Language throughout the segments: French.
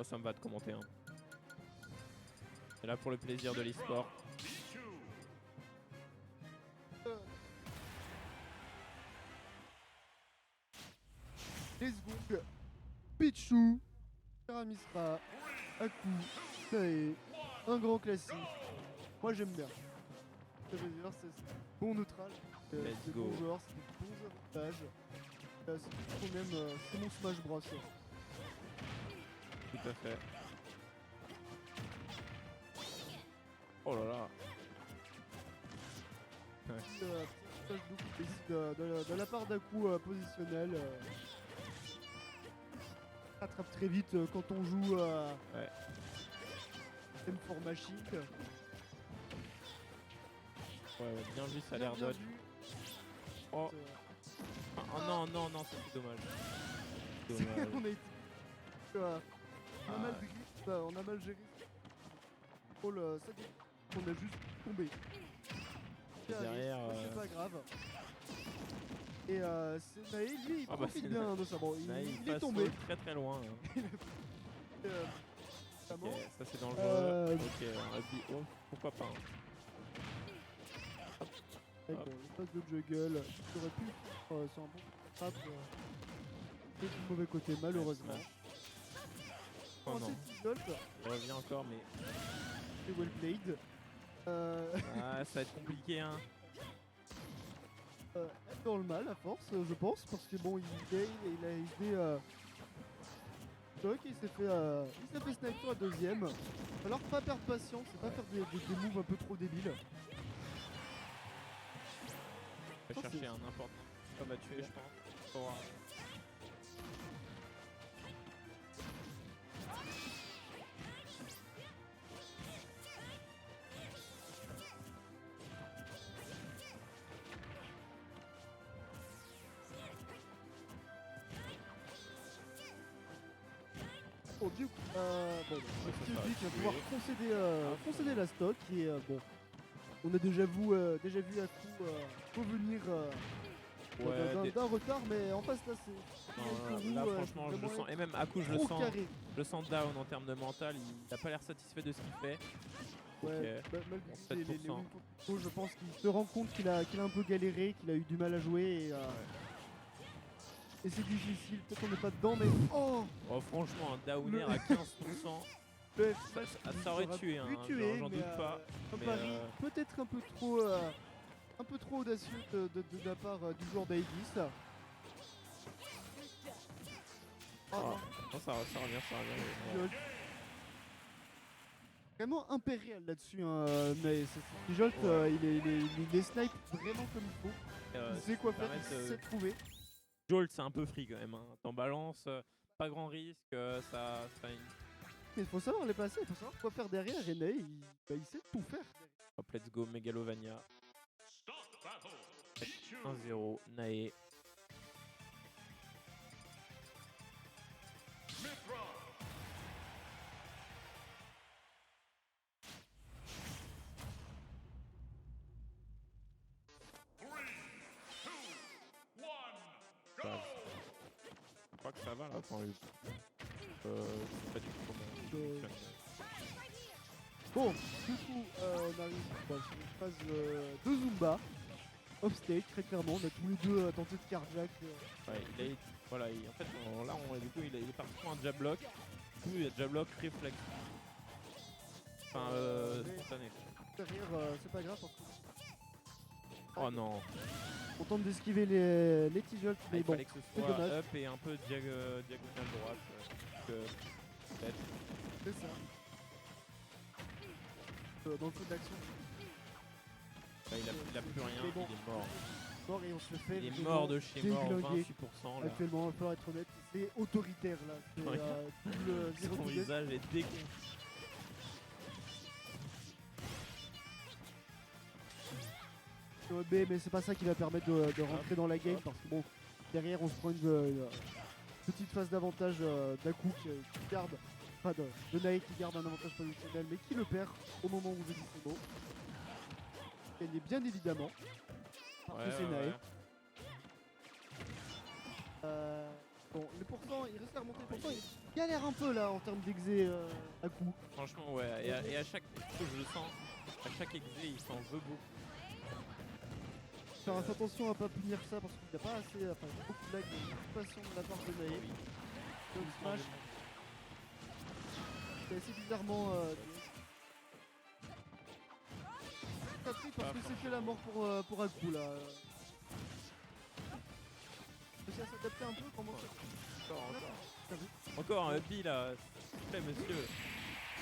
Moi ça me va de commenter. Hein. C'est là pour le plaisir de l'e-sport. Les secondes. Pichu, Karamisra, Aku, Tae, un grand classique. Moi j'aime bien. Ça veut dire c'est bon neutral, Let's c'est go. bon joueur, c'est des bons avantages. C'est tout ce qu'on aime, c'est mon Smash Bros. Tout à fait. Oh là là. Petit message de la part d'Aku positionnel. Attrape très vite quand on joue Ouais. M4 Machine. Ouais, bien vu, ça a l'air dodge. vu. Oh. Oh non, non, non, ça c'est dommage. Dommage. On a été. On a mal grip, on a mal géré. Oh là, ça dit. On a juste tombé. Et derrière. C'est pas grave. Et c'est Nae, lui, il Ah bah, profite c'est bien de ça. Bon, il est passe tombé. très très loin. Hein. Notamment. Ok, ça c'est dangereux. Ok, un rugby. Oh, pourquoi pas. Hein. Avec une phase de juggle, qui aurait pu sur un bon frappe du mauvais côté, malheureusement. Oh non. Jolt, Il revient encore, mais. c'est well played. Ah, ça va être compliqué, hein. Être dans le mal à force, je pense, parce que bon, il a aidé Doc, il s'est fait sniper à deuxième. Alors pas perdre patience, c'est pas faire des moves un peu trop débiles. Je vais chercher un n'importe quoi à tuer, je pense. Pour voir. Bon, du coup, bon, Steve va va tuer. pouvoir concéder la stock et bon, on a déjà vu Aku revenir Ouais, d'un retard, mais en face là c'est là franchement je le sens, et même Aku je le sens down en termes de mental, il a pas l'air satisfait de ce qu'il fait. Ouais, Ok. malgré les 7%. wins contre, je pense qu'il se rend compte qu'il a un peu galéré, qu'il a eu du mal à jouer et c'est difficile, peut-être qu'on n'est pas dedans mais oh, Franchement un downer à 15%, ça aurait tué, hein, j'en doute pas. Un Mais pari peut-être un peu trop audacieux de la part du joueur d'Aegis. non, ça revient. Vraiment impérial là-dessus, hein, mais Jolt, il est snipe vraiment comme il faut. Il sait quoi faire, il sait trouver. Jolt c'est un peu free quand même, hein. T'en balances, pas grand risque, ça Il faut savoir les placer, il faut savoir quoi faire derrière et Nae, il sait tout faire. Hop, let's go, Megalovania. 1-0, Nae. Je crois que ça va là. Enfin, je sais pas du tout comment il fonctionne. Bon, du coup, on arrive sur une phase de Zumba. Offstage, très clairement, on a tous les deux tenté de cardiaque. Ouais, voilà, en fait, là, du coup, il est parti pour un jab block. Du coup, il y a jab block réflexe. Enfin, spontané. Derrière, c'est pas grave. Oh non. On tente d'esquiver les T-Jolts, mais Il bon, fallait que ce c'est soit dommage. up et un peu diagonale droite. Peut-être. C'est ça. Dans le feu d'action. Il a plus rien, bon, il est mort. Mort et on se fait. Il est mort de chez mort, 28% là. Actuellement, il faut être honnête, c'est autoritaire là. Son visage est déconfit. Mais c'est pas ça qui va permettre de rentrer dans la game parce que bon, derrière on se prend une petite phase d'avantage d'Aku qui garde, enfin de Nae qui garde un avantage positionnel mais qui le perd au moment où je dis ce mot. Elle est bien évidemment parce que c'est Nae. Bon Mais pourtant, il reste à remonter. Pourtant, il galère un peu là en termes d'exé à coup. Franchement, ouais. Et à chaque. Je le sens. À chaque exé, il s'en veut beaucoup. Faire attention à pas punir ça parce qu'il n'y a pas assez. Enfin, il y a beaucoup de lag de passion de la part de Nae. Donc Smash, c'est assez bizarrement. T'as pris parce que c'est que la mort pour Aku là. Réussi à s'adapter un peu comment ça. Encore un upbeat là. S'il vous plaît, monsieur.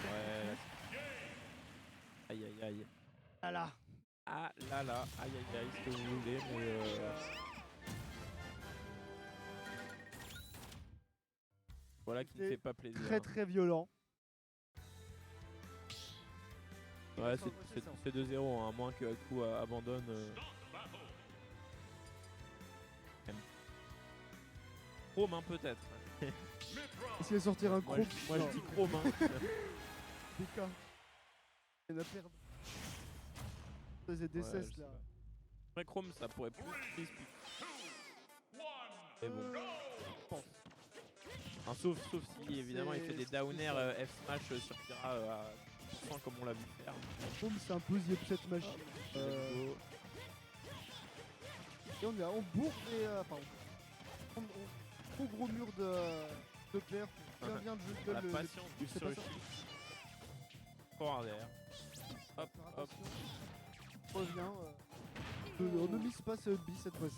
Ouais. Là, aïe aïe aïe. Ah là. Ah là là. Aïe aïe aïe. Ce que vous voulez, mais. Voilà qui ne fait pas plaisir. Très très violent. Ouais, c'est 2-0, hein, à moins que Aku abandonne. Chrome, hein, peut-être. Est-ce qu'il va sortir un chrome? Moi je dis Chrome. Hein. DK. Il y en a perdu. Ça faisait des cesses là. Après Chrome, ça pourrait plus crispy. Mais bon. Enfin, sauf si évidemment il fait des down air F smash sur Pyra à 100% comme on l'a vu faire. Chrome c'est un peu The Upset Machine. Et on est en bourre et enfin on trop gros mur de paire pour bien de jeu La patience du Sushi. Fort derrière. Hop, hop. Revient. On ne mise pas ce B cette fois-ci.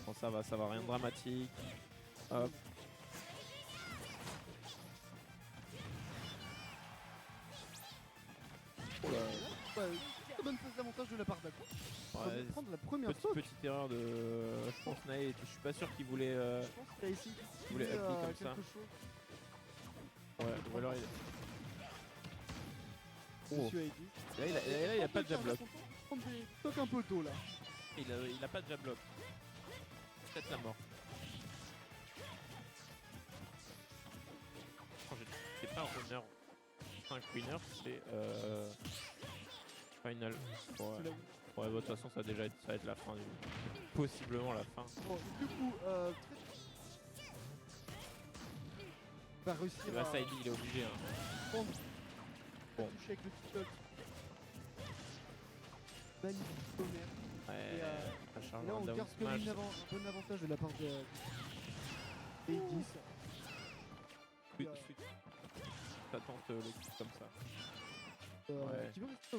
Bon, ça va, rien de dramatique. Hop. Oh là. Ouais, très bonne phase d'avantage de la part d'Aku. Ouais, Prendre la première petite erreur de. Je pense Nae, je suis pas sûr qu'il voulait. Je pense qu'il a essayé voulait appliquer comme ça. Ouais, ou alors il. Oh. Là, il a pas de jab block. Toque un peu tôt là. Il a pas de jab block. Peut-être la mort. C'est pas runner 5 winner, c'est final. Ouais, de toute façon, ça va être la fin. Possiblement la fin. Bon, du coup, va réussir à... Side, il est obligé. Hein. Prendre. Bon. Toucher avec le TikTok. Magnifique sommaire. Ouais, et là, on garde quand même un bon avantage de la part de A10. Ça tente le coup comme ça. Ouais. Tu veux rester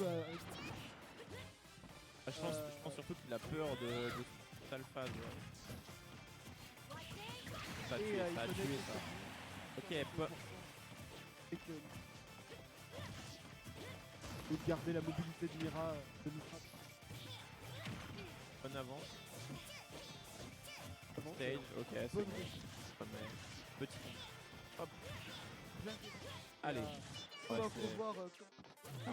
je pense surtout qu'il a peur de sale phase. Ça a tué ça. Ok, pas. Et de garder la mobilité de Mira. Bonne avance. Stage, ok, c'est bon. Petit. Hop. Allez. On va voir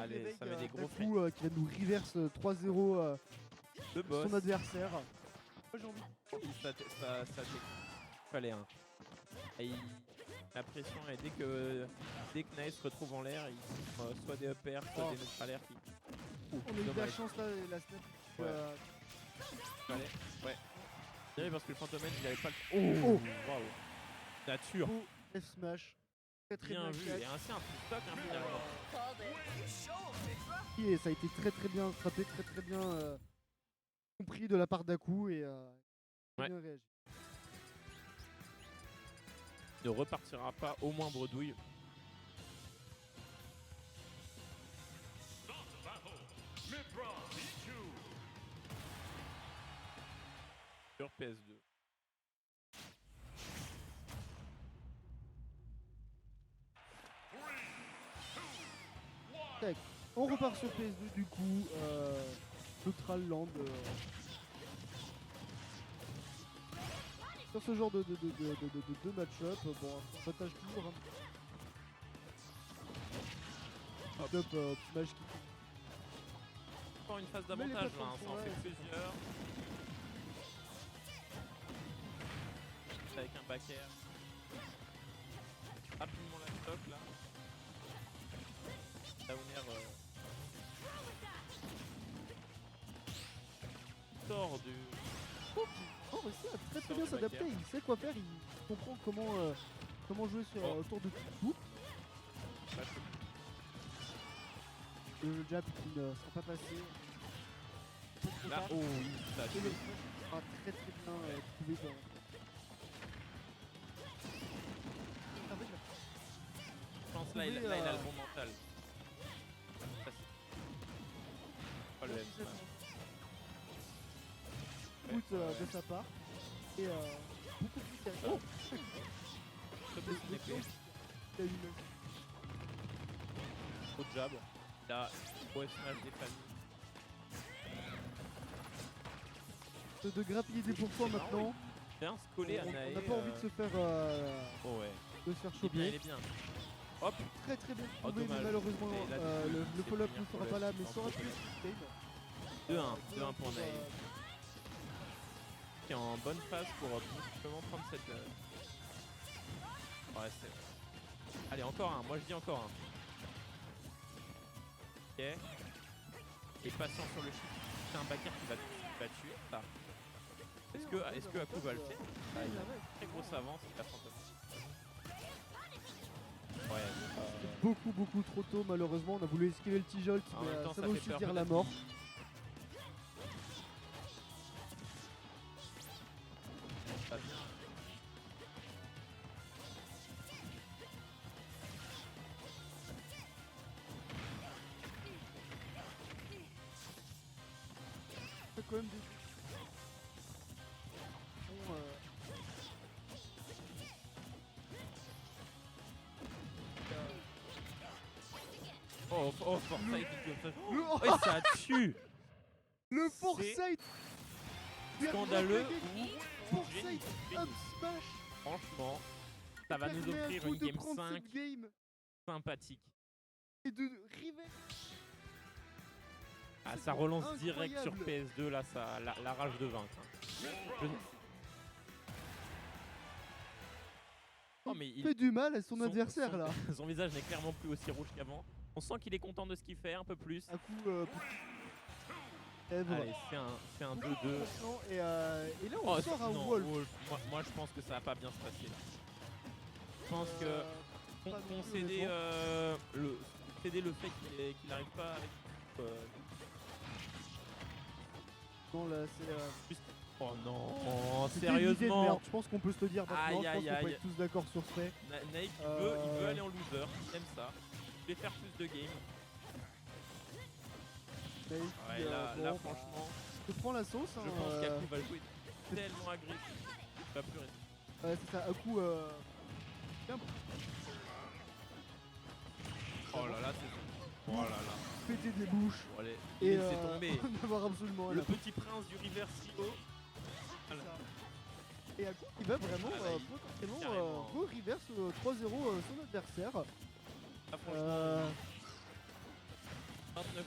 allez, ça met des gros qui va nous reverse 3-0 son adversaire. Moi j'ai envie. Ça fallait un. La pression et dès que Nae se retrouve en l'air, il soit des up air, soit des neutres à l'air qui. On a eu de la chance là, la snap. Ouais. Ouais. Parce que le Phantom Edge, il avait pas le. Oh waouh. Nature. F smash. Très bien vu. Et ainsi un petit stock et ça a été très bien frappé, très bien compris de la part d'Aku et bien réagi. Ne repartira pas au moindre douille. Sur PS2. On repart sur PS2 du coup, Neutral Land. Sur ce genre de match-up, bon, on s'attache toujours un top smash qui... Encore une phase d'avantage là, ça en fait plusieurs. Avec un back air. Rapidement la stock là. Down air sort du réussi à très Sur bien le s'adapter. backer. Il sait quoi faire, il comprend comment jouer sur Oh. autour de tout groupe. Bah, je- Le jab qui ne sera pas passé. Là, oh oui, ça a Et tué. le smash sera très très bien trouvé dans. En fait, Je pense là, il a le trouvé, bon mental. Ça, c'est- Pas le M. la écoute de sa part. Et beaucoup plus sérieux. Oh. Très peu son épée. Il a eu une Au jab. Là, ouais, smash des familles. de grappiller des pourpoints C'est marrant, maintenant. Bien se coller à On Nae. n'a pas envie de se faire Oh ouais. de se faire Il est bien, il choper. est bien. Hop. Très très bien Oh, trouvé, mais dommage. malheureusement Et là, du coup, le c'est follow-up finir ne pour sera le pas là, F mais en ça aurait pro pu game. être 2-1 pour Nae. Qui est en bonne phase pour justement prendre cette. Ouais, c'est. Allez, encore un. Moi, je dis encore un. Ok. Et patient sur le shift. C'est un backer qui va tuer. Ça. Est-ce que Aku va le faire? Ah, il a une très grosse avance. Il a fantastique. Ouais. beaucoup trop tôt malheureusement. On a voulu esquiver le T-Jolt, En mais même temps, ça ça va fait aussi peur. dire la peut-être mort. Pas bien. C'est quand même des. Bon, Oh, Forsyth qui comme ça. Le- Oh, et ça tue. Le C'est Forsyth Scandaleux. Forsyth Génie. up smash. Franchement, ça va nous permet à offrir Aku une de game prendre 5 cette game sympathique. et de river. Ah, C'est ça relance incroyable. direct sur PS2, là, ça, la rage de vaincre. hein. Je- Oh, mais il fait du mal à son son- adversaire son- là. Son visage n'est clairement plus aussi rouge qu'avant. On sent qu'il est content de ce qu'il fait un peu plus. Aku Èvre. Allez, c'est un 2-2. Maintenant, et là on Oh, sort un non, Wolf. Wolf. Moi, je pense que ça va pas bien se passer. Je pense que pas non plus, concéder honnêtement. céder le fait qu'il n'arrive pas avec. Non là c'est Oh non, c'était une idée de sérieusement. merde. Je pense qu'on peut se le dire maintenant. Aïe, Je pense aïe, qu'on peut aïe. être tous d'accord sur ce fait. Naïk il veut aller en loser, il aime ça. Il veut faire plus de games. Naïk, Ouais, là bon, franchement, je prends la sauce. je hein, pense qu'Aku va jouer tellement agressif. Il va plus rester. ouais, c'est ça. Aku bien Oh là là, c'est. Oh là là. péter des bouches Bon, allez, et il s'est tombé. n'avoir absolument Le rien. petit prince du River Silo. Voilà. Et Aku il va vraiment Ah, là, il- potentiellement carrément. reverse 3-0 son adversaire. Ah, franchement, Euh, 29.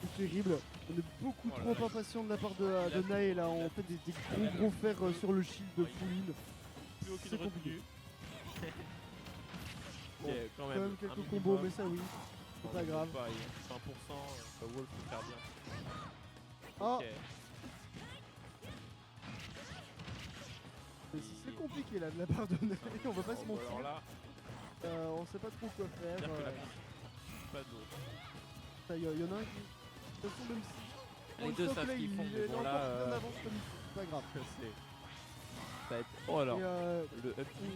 c'est terrible. On est beaucoup Oh là trop là. impatient de la part de Il a- Nae là. il a- On fait des gros fers sur le shield de Oui. Full-in. Plus aucune C'est compliqué. retenue. Bon, Ok, quand Quand même. même un quelques minimum. combos, mais ça oui. Non, pas mais grave. pas, il y a 20%, Wolf peut faire bien. Ah, Ok. mais c'est compliqué là de la part de Nae. On va pas se Bon, alors mentir. là, On sait pas trop quoi faire. dire que la pas d'eau. Ça, y en a un qui. De toute façon, même si. Les le deux choc, savent là, ce qu'ils il font, est mais bon encore là, bien avance comme il faut. C'est pas grave. Ça va être. Oh alors, Et, le up. comme,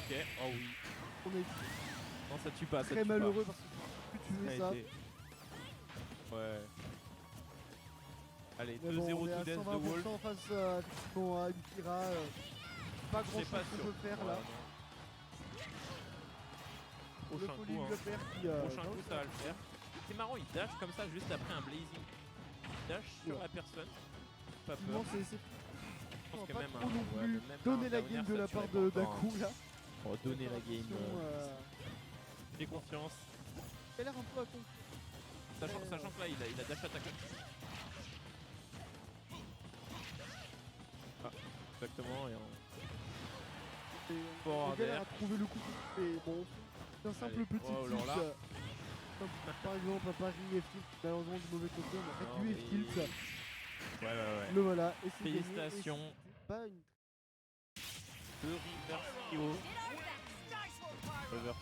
Ok, oh oui. on est Non, ça tue pas, ça très tue malheureux parce que tu pas. tuer Ça a ça. été. Ouais. Allez, Mais bon, 2-0 on est to à death de 120% Wolf. face effectivement à une Kira. Pas grand C'est chose pas qu'on sûr. peut faire Ouais, là. non. Le Prochain Falling coup, hein. le père qui. Prochain coup, ça va le faire. C'est marrant, il dash comme ça juste après un blazing. Il dash sur Ouais. la personne. Pas Effectivement, peur. c'est Je pense que pas même trop un. non ouais, plus mais même donner un la downer, game de ça la tuerait part pas autant, d'Aku là. Oh, donner la game. Attention, J'ai confiance. il a l'air un peu à con. Sachant que là, il a dash attack. Ah, exactement. Et Et Bon, on galère derrière. à trouver le coup. Et bon, c'est un simple Allez. petit Oh, alors touch, là. par exemple à Paris F-Tilt, malheureusement du mauvais côté, on a Non, réduit mais- F-Tilt. Ouais. Le voilà, et c'est gagné, et Félicitations. c'était pas une De Reverse Io. Reverse